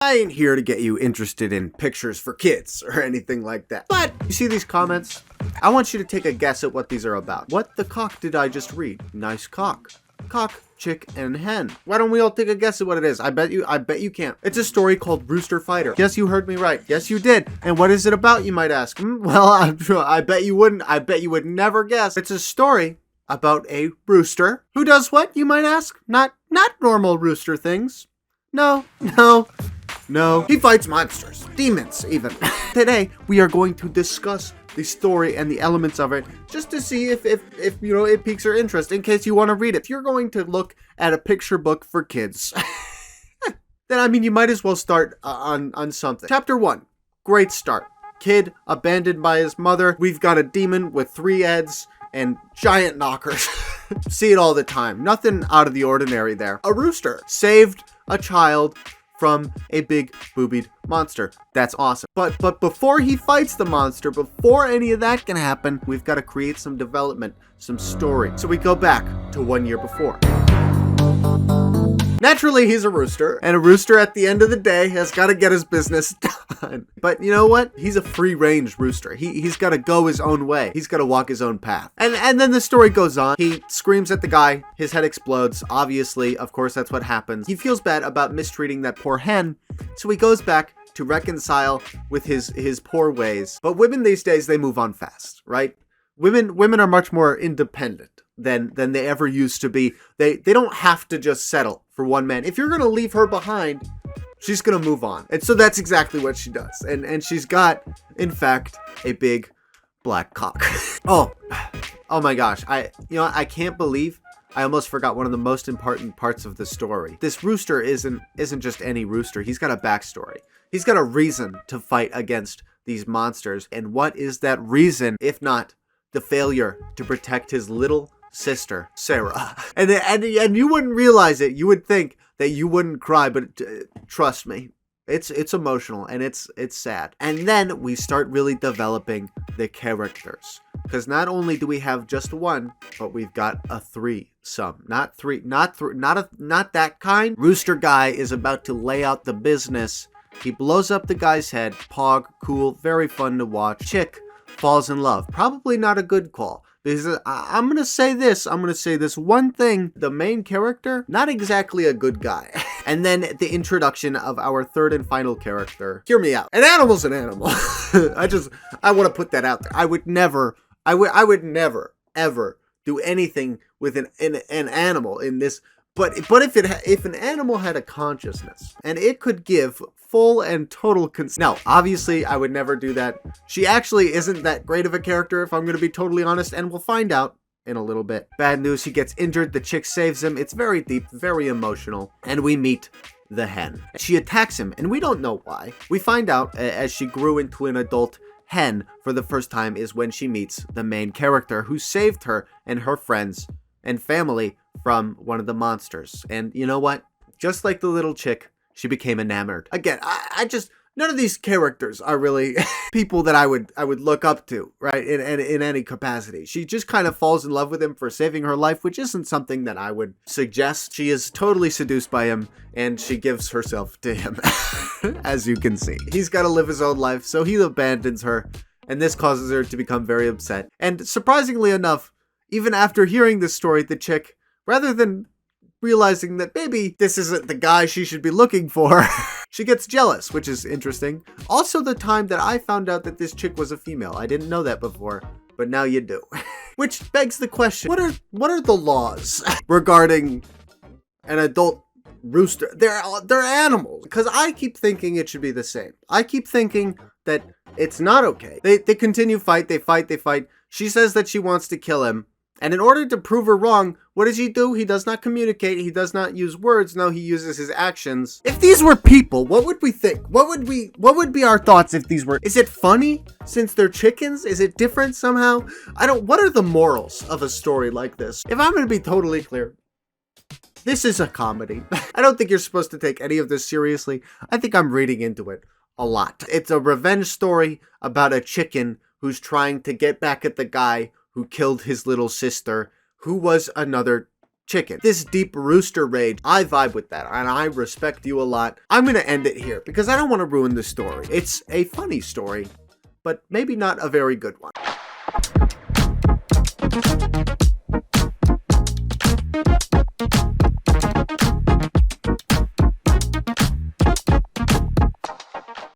I ain't here to get you interested in pictures for kids or anything like that. But you see these comments? I want you to take a guess at what these are about. What the cock did I just read? Nice cock. Cock, chick, and hen. Why don't we all take a guess at what it is? I bet you can't. It's a story called Rooster Fighter. Yes, you heard me right. Yes, you did. And what is it about, you might ask? Well, I bet you wouldn't. I bet you would never guess. It's a story about a rooster who does what, you might ask? Not normal rooster things. No. He fights monsters, demons even. Today, we are going to discuss the story and the elements of it, just to see if you know, it piques your interest, in case you want to read it. If you're going to look at a picture book for kids, then, I mean, you might as well start on something. Chapter 1, great start. Kid abandoned by his mother. We've got a demon with 3 heads and giant knockers. See it all the time. Nothing out of the ordinary there. A rooster saved a child from a big boobied monster. That's awesome. But before he fights the monster, before any of that can happen, we've got to create some development, some story. So we go back to 1 year before. Naturally, he's a rooster, and a rooster at the end of the day has got to get his business done. But you know what? He's a free-range rooster. He's got to go his own way. He's got to walk his own path. And then the story goes on. He screams at the guy. His head explodes. Obviously, of course, that's what happens. He feels bad about mistreating that poor hen, so he goes back to reconcile with his poor ways. But women these days, they move on fast, right? Women are much more independent than they ever used to be. They don't have to just settle for one man. If you're going to leave her behind, she's going to move on. And so that's exactly what she does. And she's got, in fact, a big black cock. Oh my gosh. I can't believe I almost forgot one of the most important parts of the story. This rooster isn't just any rooster. He's got a backstory. He's got a reason to fight against these monsters. And what is that reason, if not the failure to protect his little sister, Sarah? And you wouldn't realize it. You would think that you wouldn't cry, but trust me, it's emotional and it's sad. And then we start really developing the characters, because not only do we have just one, but we've got a threesome. Not that kind. Rooster guy is about to lay out the business. He blows up the guy's head. Pog, cool, very fun to watch. Chick falls in love. Probably not a good call. Because I'm going to say this one thing. The main character, not exactly a good guy. And then the introduction of our third and final character. Hear me out. An animal's an animal. I want to put that out there. I would never, ever do anything with an animal in this. But if an animal had a consciousness and it could give full and total consent. Now, obviously, I would never do that. She actually isn't that great of a character, if I'm going to be totally honest, and we'll find out in a little bit. Bad news, he gets injured. The chick saves him. It's very deep, very emotional. And we meet the hen. She attacks him, and we don't know why. We find out as she grew into an adult hen for the first time is when she meets the main character who saved her and her friends and family from one of the monsters. And you know what? Just like the little chick, she became enamored. Again, I just, none of these characters are really people that I would look up to, right? In any capacity. She just kind of falls in love with him for saving her life, which isn't something that I would suggest. She is totally seduced by him, and she gives herself to him, as you can see. He's got to live his own life, so he abandons her, and this causes her to become very upset. And surprisingly enough, even after hearing this story, the chick, rather than realizing that maybe this isn't the guy she should be looking for, she gets jealous, which is interesting. Also, the time that I found out that this chick was a female. I didn't know that before, but now you do. Which begs the question, what are the laws regarding an adult rooster? They're animals. Because I keep thinking it should be the same. I keep thinking that it's not okay. They continue fight. They fight. She says that she wants to kill him. And in order to prove her wrong, what does he do? He does not communicate. He does not use words. No, he uses his actions. If these were people, what would we think? What would be our thoughts if these were? Is it funny since they're chickens? Is it different somehow? What are the morals of a story like this? If I'm going to be totally clear, this is a comedy. I don't think you're supposed to take any of this seriously. I think I'm reading into it a lot. It's a revenge story about a chicken who's trying to get back at the guy who killed his little sister, who was another chicken. This deep rooster rage, I vibe with that, and I respect you a lot. I'm gonna end it here because I don't want to ruin the story. It's a funny story, but maybe not a very good one.